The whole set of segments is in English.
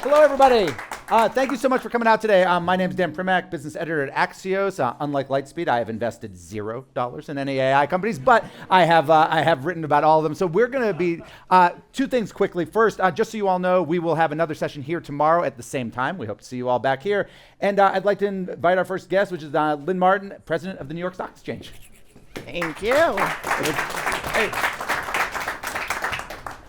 Hello, everybody. Thank you so much for coming out today. My name is Dan Primack, business editor at Axios. Unlike Lightspeed, I have invested $0 in any AI companies, but I have written about all of them. So we're going to be two things quickly. First, just so you all know, we will have another session here tomorrow at the same time. We hope to see you all back here. And I'd like to invite our first guest, which is Lynn Martin, president of the New York Stock Exchange. Thank you. Hey.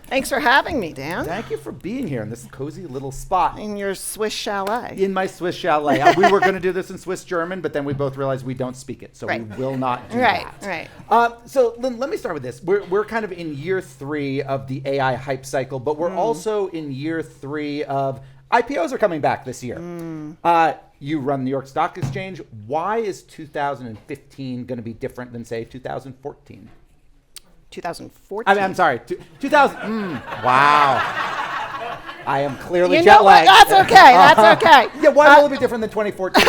Thanks for having me, Dan. Thank you for being here in this cozy little spot. In your Swiss chalet. In my Swiss chalet. We were going to do this in Swiss German, but then we both realized we don't speak it, so we will not do that. Right. So, Lynn, let me start with this. We're kind of in year 3 of the AI hype cycle, but we're also in year 3 of IPOs are coming back this year. You run New York Stock Exchange. Why is 2015 going to be different than, say, 2014? 2014. I'm sorry. 2000. Wow. I am clearly jet jet lagged. That's okay. That's okay. Yeah, why will it be different than 2014?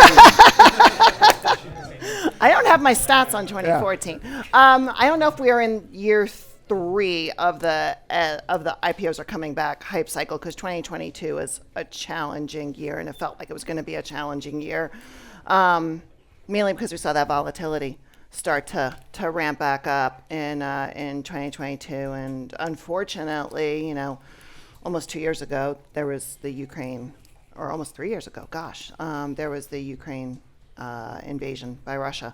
I don't have my stats on 2014. I don't know if we are in year 3 of the IPOs are coming back hype cycle, because 2022 is a challenging year, and it felt like it was going to be a challenging year, mainly because we saw that volatility start to ramp back up in 2022, and unfortunately, almost 2 years ago there was the Ukraine, or almost 3 years ago, there was the Ukraine invasion by Russia.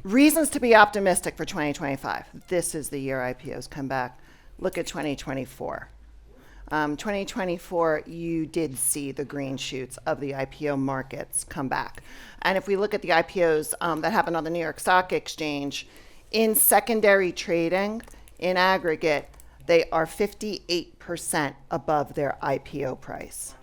Reasons to be optimistic for 2025. This is the year IPOs come back. Look at 2024. 2024, you did see the green shoots of the IPO markets come back. And if we look at the IPOs that happened on the New York Stock Exchange, in secondary trading, in aggregate, they are 58% above their IPO price.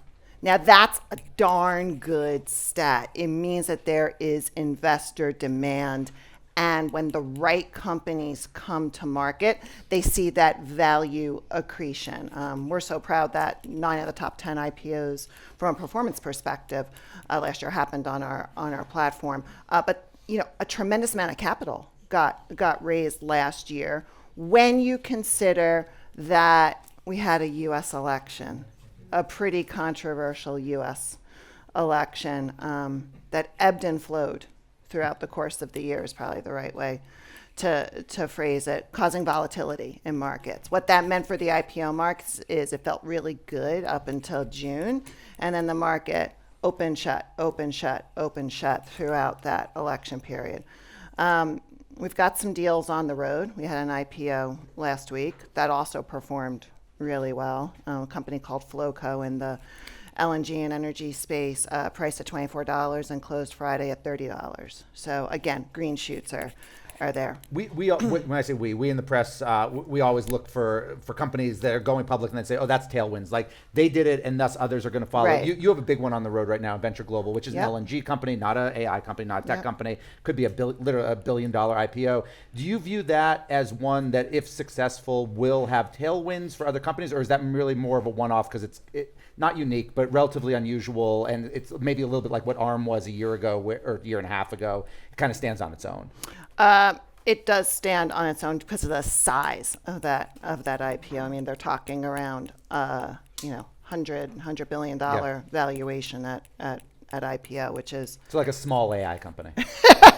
Now, that's a darn good stat. It means that there is investor demand, and when the right companies come to market, they see that value accretion. We're so proud that 9 of the top 10 IPOs from a performance perspective last year happened on our platform. But a tremendous amount of capital got raised last year when you consider that we had a U.S. election, a pretty controversial U.S. election that ebbed and flowed throughout the course of the year is probably the right way to phrase it, causing volatility in markets. What that meant for the IPO markets is it felt really good up until June, and then the market open, shut throughout that election period. We've got some deals on the road. We had an IPO last week that also performed really well. A company called Flowco in the LNG and energy space, priced at $24 and closed Friday at $30. So again, green shoots are there. We when I say we in the press, we always look for companies that are going public and then say, oh, that's tailwinds. Like they did it, and thus others are going to follow. Right. You have a big one on the road right now, Venture Global, which is an LNG company, not an AI company, not a tech company. Could be literally a $1 billion IPO. Do you view that as one that, if successful, will have tailwinds for other companies, or is that really more of a one-off because it's not unique, but relatively unusual, and it's maybe a little bit like what ARM was a year ago or a year and a half ago? It kind of stands on its own. It does stand on its own because of the size of that IPO. I mean, they're talking around $100 billion valuation at IPO, which is so like a small AI company.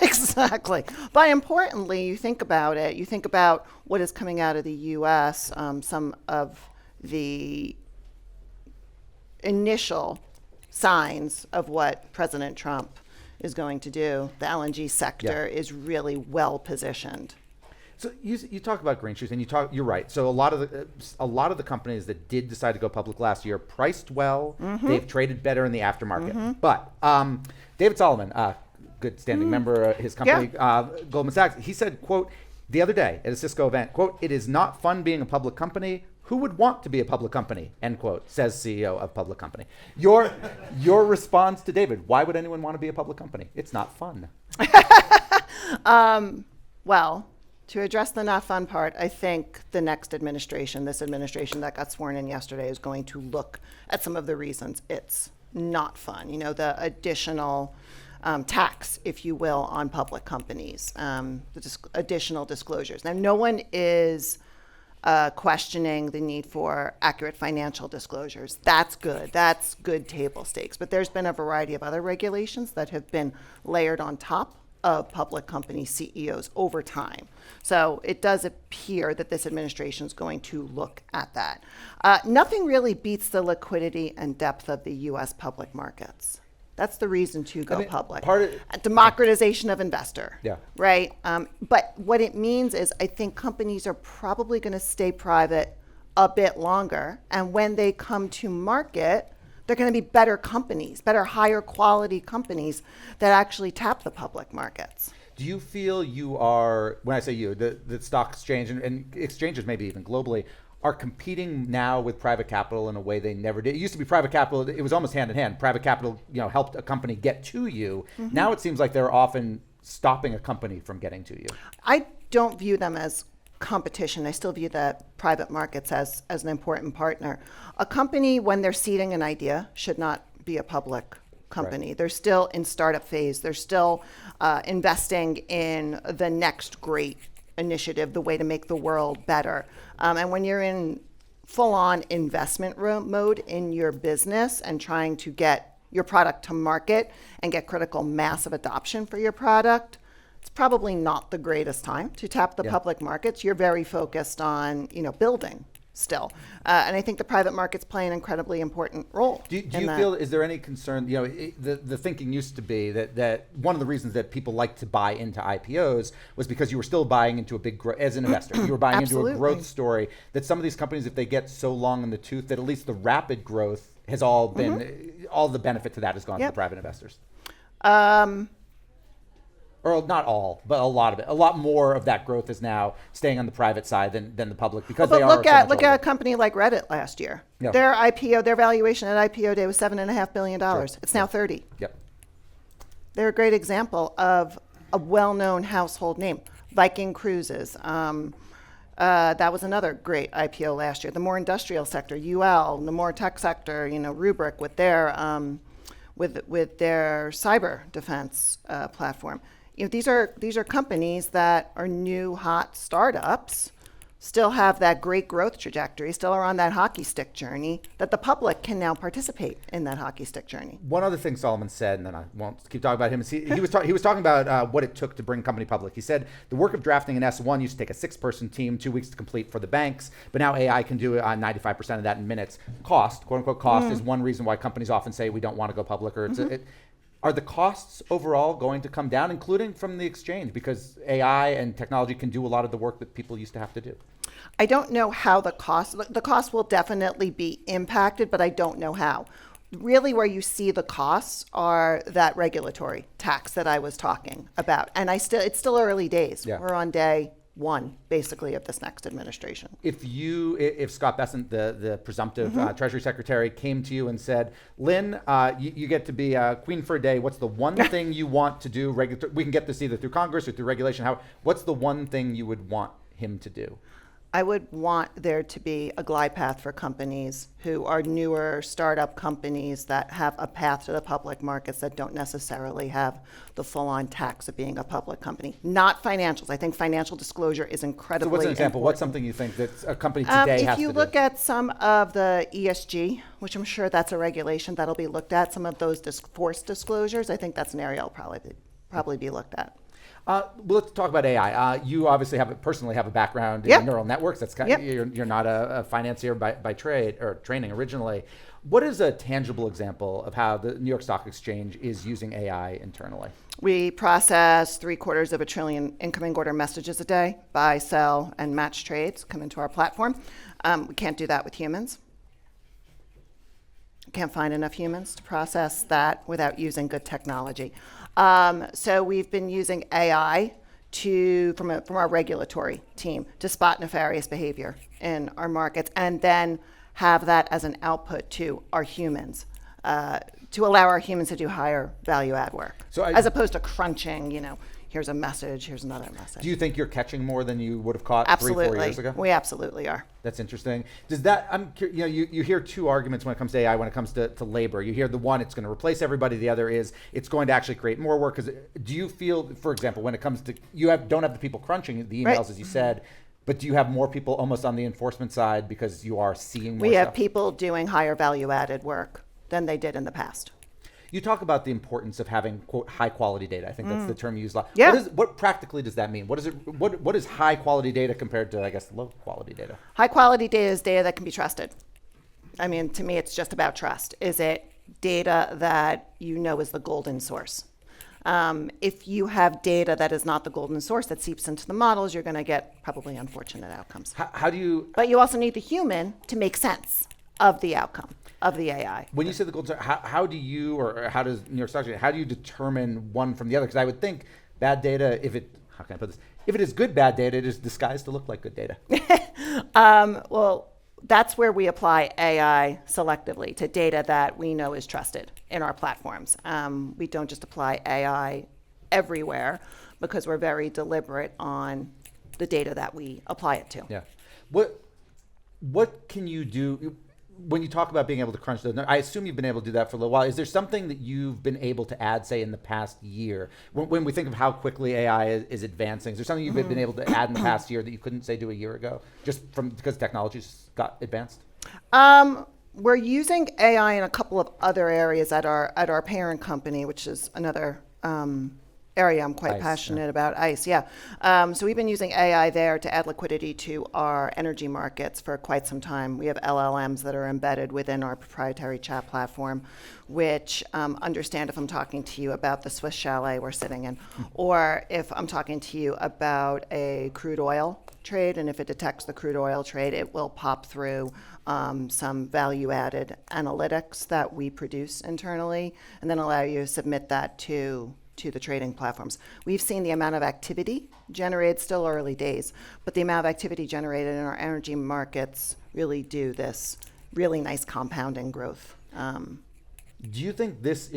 Exactly. But importantly, you think about it. You think about what is coming out of the U.S. Some of the initial signs of what President Trump is going to do. The LNG sector is really well positioned. So you talk about green shoots, and you're right. So a lot of the companies that did decide to go public last year priced well. They've traded better in the aftermarket. But David Solomon, good standing member of his company, Goldman Sachs, he said, quote, the other day at a Cisco event, quote, "It is not fun being a public company. Who would want to be a public company?" End quote, says CEO of public company. Your response to David, why would anyone want to be a public company? It's not fun. Well, to address the not fun part, I think the next administration, this administration that got sworn in yesterday, is going to look at some of the reasons it's not fun. The additional tax, if you will, on public companies, the additional disclosures. Now, no one is questioning the need for accurate financial disclosures. That's good. That's good table stakes. But there's been a variety of other regulations that have been layered on top of public company CEOs over time. So it does appear that this administration is going to look at that. Nothing really beats the liquidity and depth of the U.S. public markets. That's the reason to go public. Democratization of investor. Yeah. Right. But what it means is I think companies are probably going to stay private a bit longer. And when they come to market, they're going to be better companies, better, higher quality companies that actually tap the public markets. Do you feel you are, when I say you, the stock exchange and exchanges maybe even globally, are competing now with private capital in a way they never did? It used to be private capital, it was almost hand in hand. Private capital, helped a company get to you. Mm-hmm. Now it seems like they're often stopping a company from getting to you. I don't view them as competition. I still view the private markets as an important partner. A company, when they're seeding an idea, should not be a public company. Right. They're still in startup phase. They're still investing in the next great initiative, the way to make the world better. And when you're in full-on investment mode in your business and trying to get your product to market and get critical mass of adoption for your product, it's probably not the greatest time to tap the public markets. You're very focused on, building still. And I think the private markets play an incredibly important role. Do you feel, is there any concern, the thinking used to be that one of the reasons that people like to buy into IPOs was because you were still buying into a big, as an investor, you were buying into a growth story, that some of these companies, if they get so long in the tooth, that at least the rapid growth has all been, all the benefit to that has gone to the private investors? Or not all, but a lot of it. A lot more of that growth is now staying on the private side than the public, because they are. Look at a company like Reddit last year. Yeah. Their IPO, their valuation at IPO day was $7.5 billion. Sure. It's now 30. Yep. They're a great example of a well-known household name. Viking Cruises. That was another great IPO last year. The more industrial sector, UL. The more tech sector, Rubrik with their with their cyber defense platform. These are companies that are new, hot startups, still have that great growth trajectory, still are on that hockey stick journey, that the public can now participate in that hockey stick journey. One other thing Solomon said, and then I won't keep talking about him, is he was talking about what it took to bring a company public. He said the work of drafting an S1 used to take a 6-person team, 2 weeks to complete for the banks, but now AI can do 95% of that in minutes. Cost, quote unquote cost, is one reason why companies often say we don't want to go public, or are the costs overall going to come down, including from the exchange, because AI and technology can do a lot of the work that people used to have to do? I don't know how the cost will definitely be impacted, but I don't know how. Really where you see the costs are that regulatory tax that I was talking about. And it's still early days. Yeah. We're on day 1, basically, of this next administration. If Scott Bessent, the presumptive Treasury Secretary, came to you and said, Lynn, you get to be queen for a day. What's the one thing you want to do? We can get this either through Congress or through regulation. What's the one thing you would want him to do? I would want there to be a glide path for companies who are newer startup companies that have a path to the public markets that don't necessarily have the full-on tax of being a public company. Not financials. I think financial disclosure is incredibly important. So what's an example? What's something you think that a company today has to do? If you look at some of the ESG, which I'm sure that's a regulation that'll be looked at, some of those forced disclosures, I think that's an area will probably be looked at. Well, let's talk about AI. You obviously personally have a background in neural networks. That's kind of, you're not a financier by trade or training originally. What is a tangible example of how the New York Stock Exchange is using AI internally? We process 750 billion incoming order messages a day, buy, sell, and match trades come into our platform. We can't do that with humans. Can't find enough humans to process that without using good technology. So we've been using AI from our regulatory team to spot nefarious behavior in our markets, and then have that as an output to our humans, to allow our humans to do higher value add work, as opposed to crunching, here's a message, here's another message. Do you think you're catching more than you would have caught 3-4 years ago? We absolutely are. That's interesting. Does that, you hear two arguments when it comes to AI, when it comes to labor. You hear the one, it's going to replace everybody. The other is it's going to actually create more work. Do you feel, for example, when it comes to, don't have the people crunching the emails, as you said, But do you have more people almost on the enforcement side because you are seeing more We have stuff? people doing higher value added work than they did in the past. You talk about the importance of having, quote, high quality data. I think that's the term you use a lot. Yeah. What practically does that mean? What is high quality data compared to, I guess, low quality data? High quality data is data that can be trusted. I mean, to me, it's just about trust. Is it data that you know is the golden source? If you have data that is not the golden source that seeps into the models, you're going to get probably unfortunate outcomes. How do you, But you also need the human to make sense of the outcome of the AI. when you say the gold star, how do you, or how does New York Stock Exchange, how do you determine one from the other? Because I would think bad data, how can I put this? If it is good bad data, it is disguised to look like good data. Well, that's where we apply AI selectively to data that we know is trusted in our platforms. We don't just apply AI everywhere because we're very deliberate on the data that we apply it to. Yeah. What can you do when you talk about being able to crunch those numbers? I assume you've been able to do that for a little while. Is there something that you've been able to add, say, in the past year? When we think of how quickly AI is advancing, is there something you've been able to add in the past year that you couldn't, say, do a year ago, just because technology's got advanced? We're using AI in a couple of other areas at our parent company, which is another area I'm quite ICE, passionate about, ICE, yeah. So we've been using AI there to add liquidity to our energy markets for quite some time. We have LLMs that are embedded within our proprietary chat platform, which understand if I'm talking to you about the Swiss chalet we're sitting in, or if I'm talking to you about a crude oil trade, and if it detects the crude oil trade, it will pop through some value-added analytics that we produce internally, and then allow you to submit that to the trading platforms. We've seen the amount of activity generated, still early days, but the amount of activity generated in our energy markets really do this really nice compounding growth. Do you think this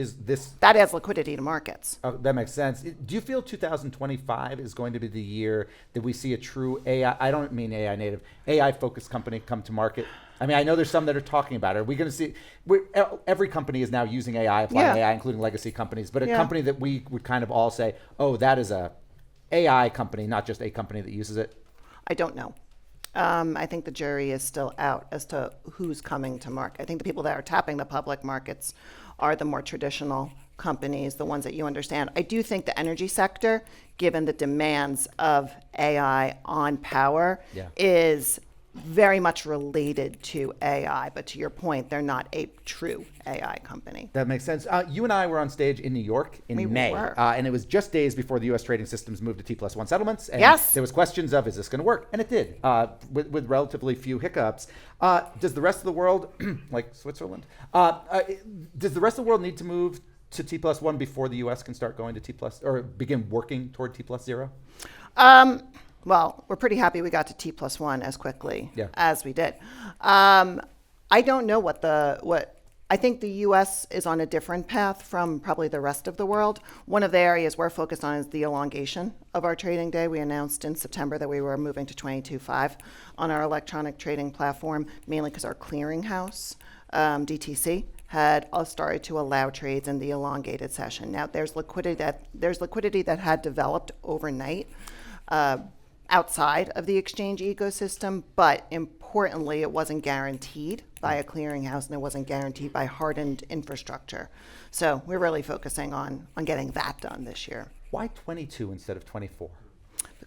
That adds liquidity to markets. that makes sense? Do you feel 2025 is going to be the year that we see a true AI, I don't mean AI native, AI focused company come to market? I mean, I know there's some that are talking about it. Are we going to see, every company is now using AI, applying AI, including legacy companies, but a company that we would kind of all say, oh, that is a AI company, not just a company that uses it? I don't know. I think the jury is still out as to who's coming to market. I think the people that are tapping the public markets are the more traditional companies, the ones that you understand. I do think the energy sector, given the demands of AI on power, is very much related to AI. But to your point, they're not a true AI company. That makes sense. You and I were on stage in New York in May, and it was just days before the U.S. trading systems moved to T+1 settlements. And there was questions of, is this going to work? And it did, with relatively few hiccups. Does the rest of the world, like Switzerland, does the rest of the world need to move to T+1 before the U.S. can start going to T+, or begin working toward T+0? Well, we're pretty happy we got to T+1 as quickly as we did. I don't know what I think the U.S. is on a different path from probably the rest of the world. One of the areas we're focused on is the elongation of our trading day. We announced in September that we were moving to 22.5 on our electronic trading platform, mainly because our clearinghouse, DTC, had started to allow trades in the elongated session. Now, there's liquidity that had developed overnight outside of the exchange ecosystem, but importantly, it wasn't guaranteed by a clearinghouse and it wasn't guaranteed by hardened infrastructure. So we're really focusing on getting that done this year. Why 22 instead of 24?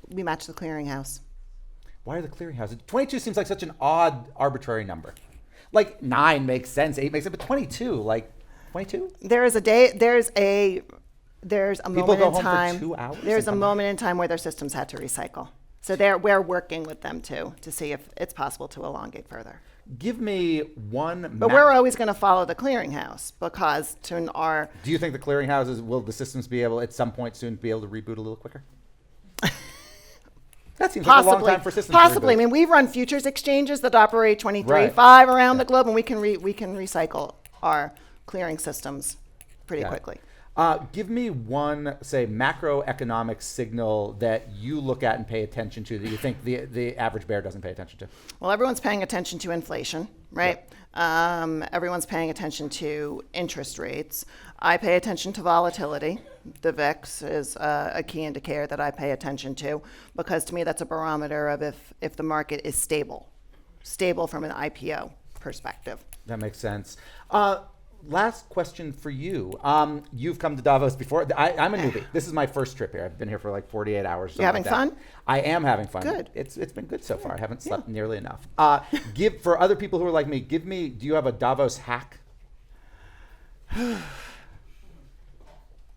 We match the clearinghouse. Why are the clearinghouses? 22 seems like such an odd, arbitrary number. Like 9 makes sense, 8 makes sense, but 22, like 22? There's a moment in time. For 2 hours. There's a moment in time where their systems had to recycle. So we're working with them too to see if it's possible to elongate further. Give me one. But we're always going to follow the clearinghouse because Do you think the clearinghouses, will the systems be able at some point soon be able to reboot a little quicker? That seems like a long time for systems. Possibly. I mean, we run futures exchanges that operate 23/5 around the globe, and we can recycle our clearing systems pretty quickly. Give me one, say, macroeconomic signal that you look at and pay attention to that you think the average bear doesn't pay attention to. Well, everyone's paying attention to inflation, right? Everyone's paying attention to interest rates. I pay attention to volatility. The VIX is a key indicator that I pay attention to, because to me that's a barometer of if the market is stable from an IPO perspective. That makes sense. Last question for you. You've come to Davos before. I'm a newbie. This is my first trip here. I've been here for like 48 hours. You having fun? I am having fun. Good. It's been good so far. I haven't slept nearly enough. For other people who are like me, do you have a Davos hack?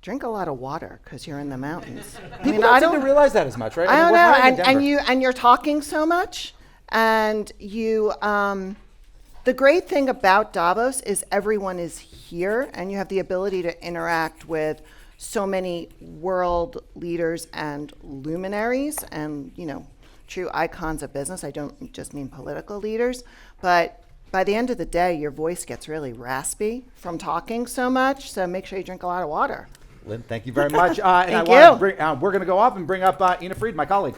Drink a lot of water because you're in the mountains. People don't seem to realize that as much, right? I don't we're hiding in know, Denver. and you're talking so much, and you. The great thing about Davos is everyone is here, and you have the ability to interact with so many world leaders and luminaries, and true icons of business. I don't just mean political leaders, but by the end of the day, your voice gets really raspy from talking so much. So make sure you drink a lot of water. Lynn, thank you very much. Thank you. We're going to go off and bring up Ina Fried, my colleague.